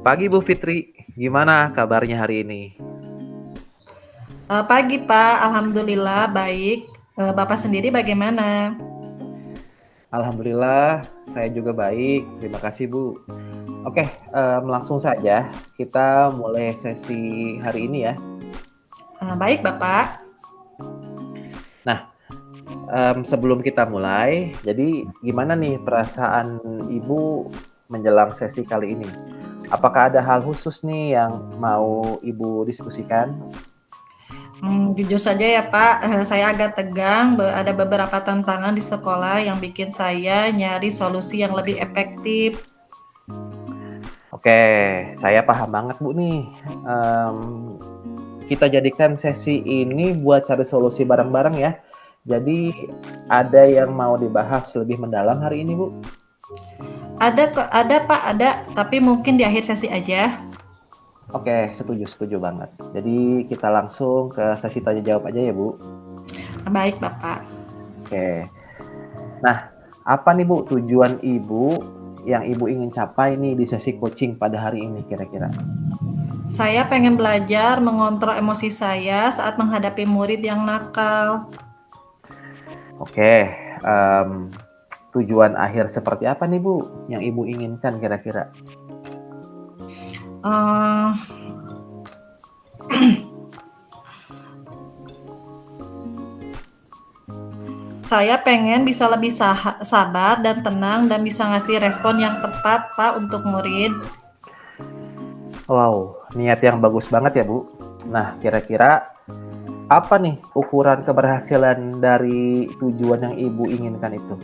Pagi Bu Fitri, gimana kabarnya hari ini? Pagi Pak, alhamdulillah baik. Bapak sendiri bagaimana? Alhamdulillah, saya juga baik. Terima kasih Bu. Oke, langsung saja kita mulai sesi hari ini ya. Baik Bapak. Nah, sebelum kita mulai, jadi gimana nih perasaan Ibu menjelang sesi kali ini? Apakah ada hal khusus nih yang mau Ibu diskusikan? Jujur saja ya Pak, saya agak tegang. Ada beberapa tantangan di sekolah yang bikin saya nyari solusi yang lebih efektif. Oke, saya paham banget Bu nih. Em, kita jadikan sesi ini buat cari solusi bareng-bareng ya. Jadi ada yang mau dibahas lebih mendalam hari ini Bu? Ada Pak, ada, tapi mungkin di akhir sesi aja. Oke, setuju banget. Jadi kita langsung ke sesi tanya jawab aja ya Bu. Baik Bapak. Oke. Nah, apa nih Bu tujuan Ibu yang Ibu ingin capai nih di sesi coaching pada hari ini kira-kira? Saya pengen belajar mengontrol emosi saya saat menghadapi murid yang nakal. Oke, em, tujuan akhir seperti apa nih Bu yang Ibu inginkan kira-kira? Eh, Saya pengen bisa lebih sabar dan tenang dan bisa ngasih respon yang tepat, Pak, untuk murid. Wow, niat yang bagus banget ya Bu. Nah, kira-kira apa nih ukuran keberhasilan dari tujuan yang Ibu inginkan itu?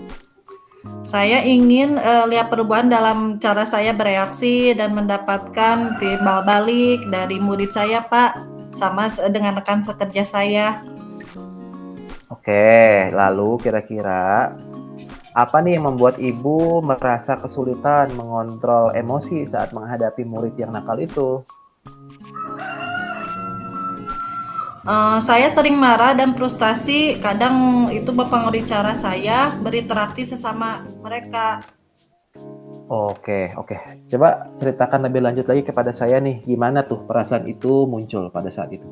Saya ingin lihat perubahan dalam cara saya bereaksi dan mendapatkan timbal balik dari murid saya, Pak, sama dengan rekan sekerja saya. Oke, lalu kira-kira apa nih yang membuat Ibu merasa kesulitan mengontrol emosi saat menghadapi murid yang nakal itu? Saya sering marah dan frustasi, kadang itu mempengaruhi cara saya berinteraksi sesama mereka. Oke. Coba ceritakan lebih lanjut lagi kepada saya nih, gimana tuh perasaan itu muncul pada saat itu?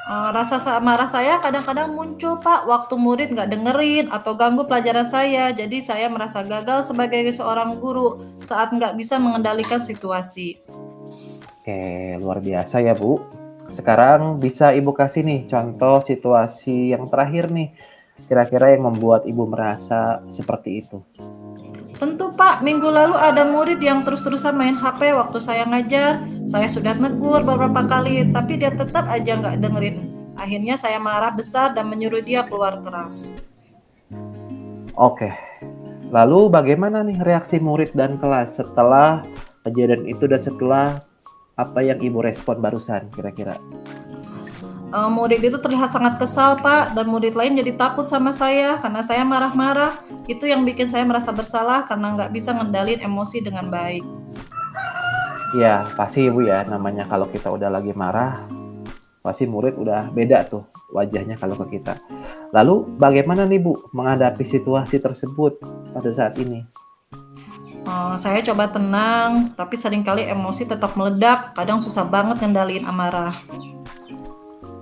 Rasa marah saya kadang-kadang muncul, Pak, waktu murid nggak dengerin atau ganggu pelajaran saya. Jadi saya merasa gagal sebagai seorang guru saat nggak bisa mengendalikan situasi. Oke, luar biasa ya Bu. Sekarang bisa Ibu kasih nih contoh situasi yang terakhir nih, kira-kira yang membuat Ibu merasa seperti itu. Tentu, Pak, minggu lalu ada murid yang terus-terusan main HP waktu saya ngajar. Saya sudah negur beberapa kali, tapi dia tetap aja nggak dengerin. Akhirnya saya marah besar dan menyuruh dia keluar keras. Oke, lalu bagaimana nih reaksi murid dan kelas setelah kejadian itu dan setelah apa yang Ibu respon barusan kira-kira? Murid itu terlihat sangat kesal, Pak, dan murid lain jadi takut sama saya karena saya marah-marah. Itu yang bikin saya merasa bersalah karena nggak bisa ngendalin emosi dengan baik. Ya, pasti Ibu ya, namanya kalau kita udah lagi marah, pasti murid udah beda tuh wajahnya kalau ke kita. Lalu bagaimana nih Bu menghadapi situasi tersebut pada saat ini? Saya coba tenang, tapi seringkali emosi tetap meledak. Kadang susah banget ngendaliin amarah.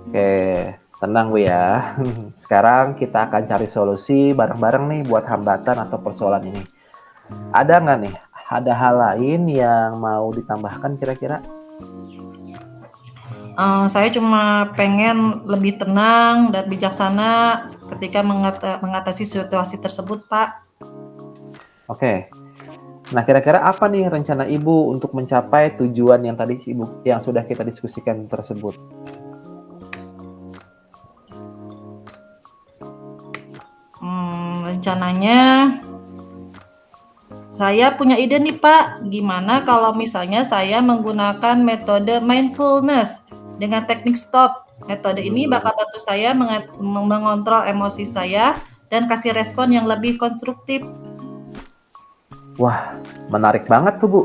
Oke, tenang Bu ya. Sekarang kita akan cari solusi bareng-bareng nih buat hambatan atau persoalan ini. Ada nggak nih, ada hal lain yang mau ditambahkan kira-kira? Saya cuma pengen lebih tenang dan bijaksana ketika mengatasi situasi tersebut, Pak. Oke, nah kira-kira apa nih rencana Ibu untuk mencapai tujuan yang tadi Ibu yang sudah kita diskusikan tersebut? Rencananya saya punya ide nih Pak, gimana kalau misalnya saya menggunakan metode mindfulness dengan teknik stop. Metode ini bakal bantu saya mengontrol emosi saya dan kasih respon yang lebih konstruktif. Wah, menarik banget tuh Bu.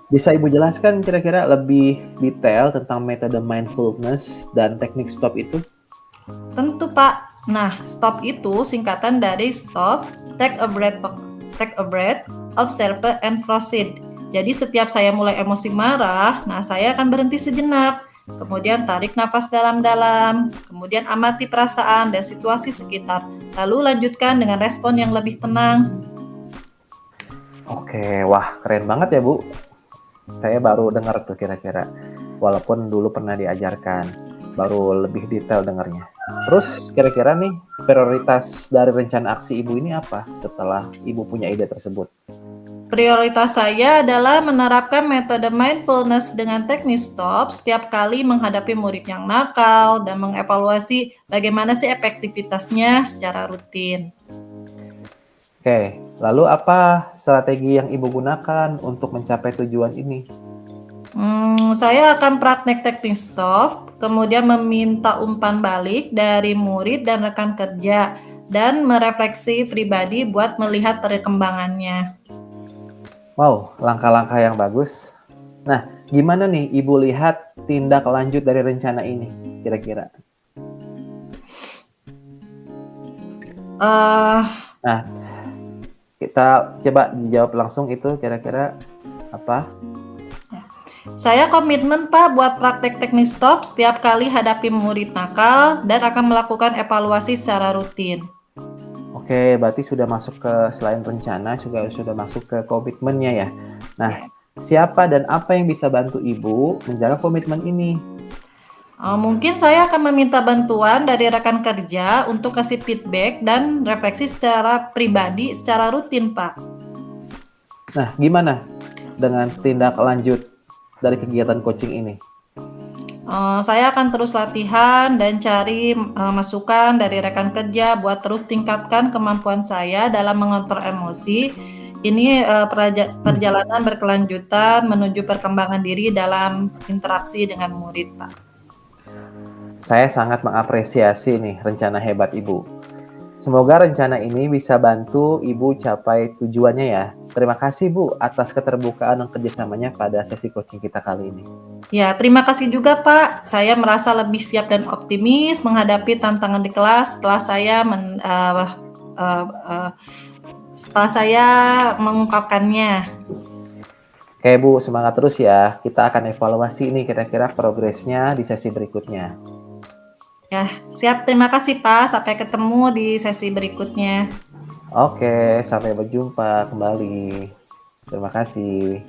Bisa Ibu jelaskan kira-kira lebih detail tentang metode mindfulness dan teknik stop itu? Tentu Pak. Nah, stop itu singkatan dari stop, take a breath, observe and proceed. Jadi setiap saya mulai emosi marah, nah saya akan berhenti sejenak. Kemudian tarik nafas dalam-dalam, kemudian amati perasaan dan situasi sekitar, lalu lanjutkan dengan respon yang lebih tenang. Oke, wah keren banget ya Bu. Saya baru dengar tuh kira-kira. Walaupun dulu pernah diajarkan, baru lebih detail dengarnya. Terus kira-kira nih prioritas dari rencana aksi Ibu ini apa setelah Ibu punya ide tersebut? Prioritas saya adalah menerapkan metode mindfulness dengan teknik stop setiap kali menghadapi murid yang nakal dan mengevaluasi bagaimana sih efektivitasnya secara rutin. Oke, lalu apa strategi yang Ibu gunakan untuk mencapai tujuan ini? Saya akan praktek teknik stop, kemudian meminta umpan balik dari murid dan rekan kerja, dan merefleksi pribadi buat melihat perkembangannya. Wow, langkah-langkah yang bagus. Nah, gimana nih Ibu lihat tindak lanjut dari rencana ini kira-kira? Eh, Nah, kita coba dijawab langsung itu kira-kira apa? saya komitmen Pak buat praktek teknik stop setiap kali hadapi murid nakal dan akan melakukan evaluasi secara rutin. Oke, berarti sudah masuk ke selain rencana juga sudah masuk ke komitmennya ya. Nah, siapa dan apa yang bisa bantu Ibu menjaga komitmen ini? Mungkin saya akan meminta bantuan dari rekan kerja untuk kasih feedback dan refleksi secara pribadi secara rutin, Pak. Nah, gimana dengan tindak lanjut dari kegiatan coaching ini? Saya akan terus latihan dan cari masukan dari rekan kerja buat terus tingkatkan kemampuan saya dalam mengontrol emosi. Ini perjalanan berkelanjutan menuju perkembangan diri dalam interaksi dengan murid, Pak. Saya sangat mengapresiasi nih rencana hebat Ibu. Semoga rencana ini bisa bantu Ibu capai tujuannya ya. Terima kasih Bu atas keterbukaan dan kerjasamanya pada sesi coaching kita kali ini. Ya, terima kasih juga Pak. Saya merasa lebih siap dan optimis menghadapi tantangan di kelas setelah saya mengungkapkannya. Oke Bu, semangat terus ya. Kita akan evaluasi nih kira-kira progresnya di sesi berikutnya. Ya, siap. Terima kasih Pak. Sampai ketemu di sesi berikutnya. Oke, sampai berjumpa kembali. Terima kasih.